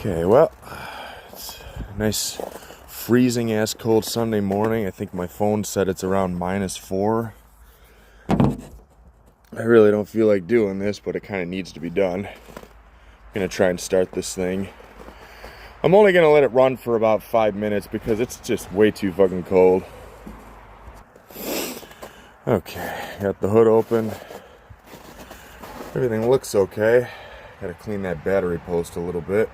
Okay, well, it's a nice freezing ass cold Sunday morning. I think my phone said it's around -4. I really don't feel like doing this, but it kind of needs to be done. I'm gonna try and start this thing. I'm only gonna let it run for about 5 minutes because it's just way too fucking cold. Okay, got the hood open. Everything looks okay. Gotta clean that battery post a little bit.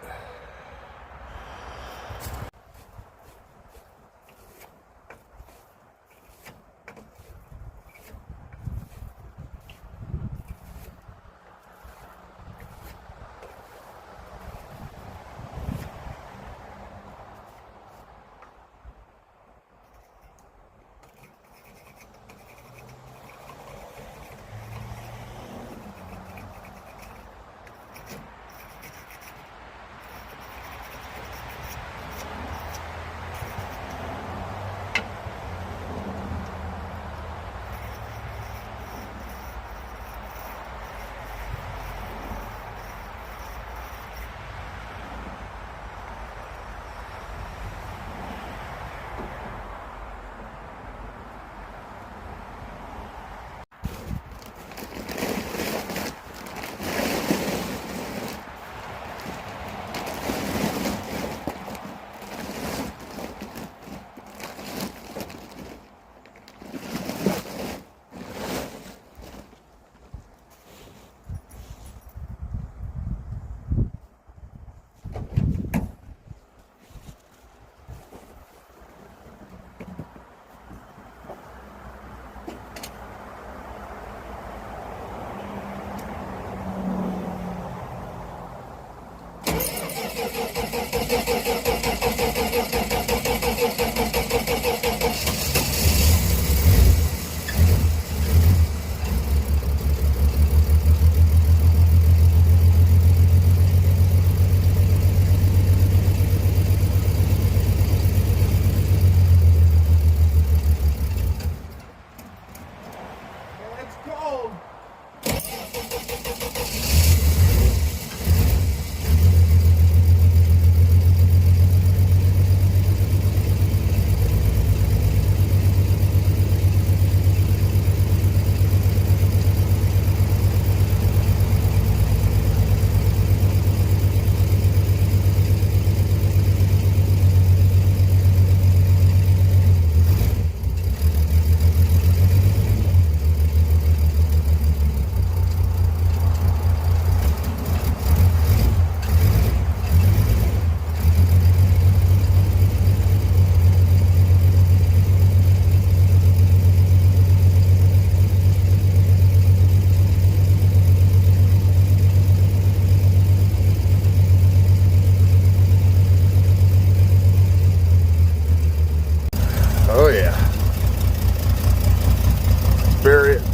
Oh yeah.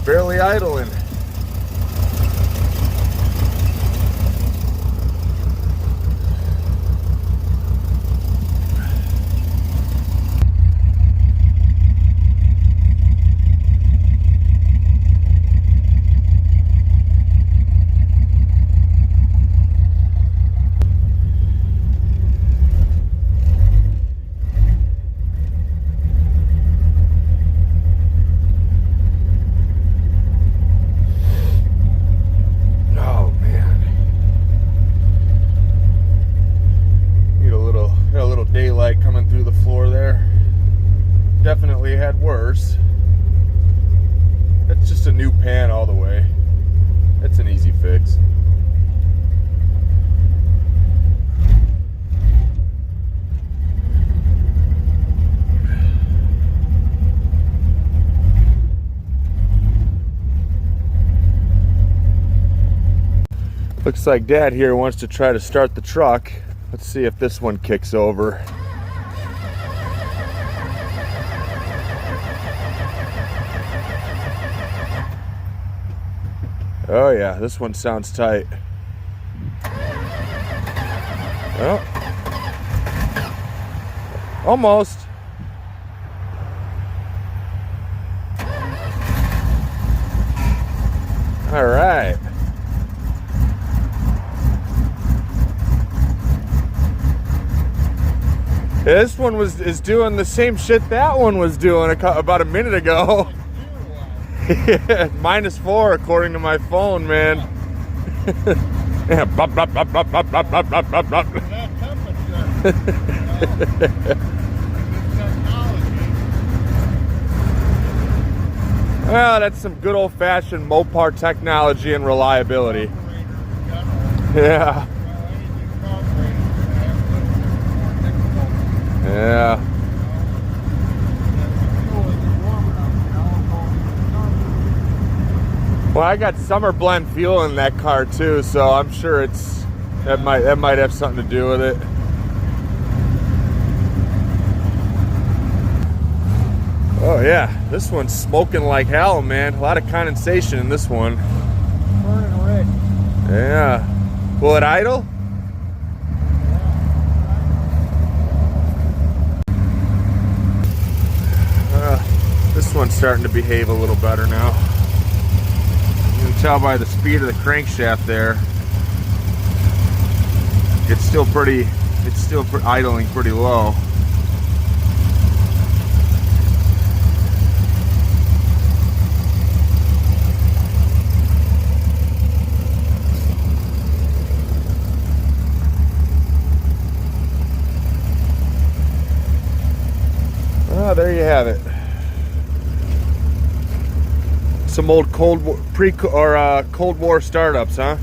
Barely idling. Daylight coming through the floor there. Definitely had worse. It's just a new pan all the way. It's an easy fix. Looks like Dad here wants to try to start the truck. Let's see if this one kicks over. Oh yeah, this one sounds tight. Oh. Almost. All right. This one is doing the same shit that one was doing about a minute ago. -4 according to my phone, man. Yeah, bop, bop, bop, bop, bop, bop, bop, bop, bop, bop. Well, that's some good old-fashioned Mopar technology and reliability. Yeah. Yeah. Well, I got summer blend fuel in that car too, so I'm sure that might have something to do with it. Oh yeah, this one's smoking like hell, man. A lot of condensation in this one. Burning red. Yeah. Will it idle? This one's starting to behave a little better now. You can tell by the speed of the crankshaft there. It's still idling pretty low. Oh, there you have it. Some old Cold War startups, huh?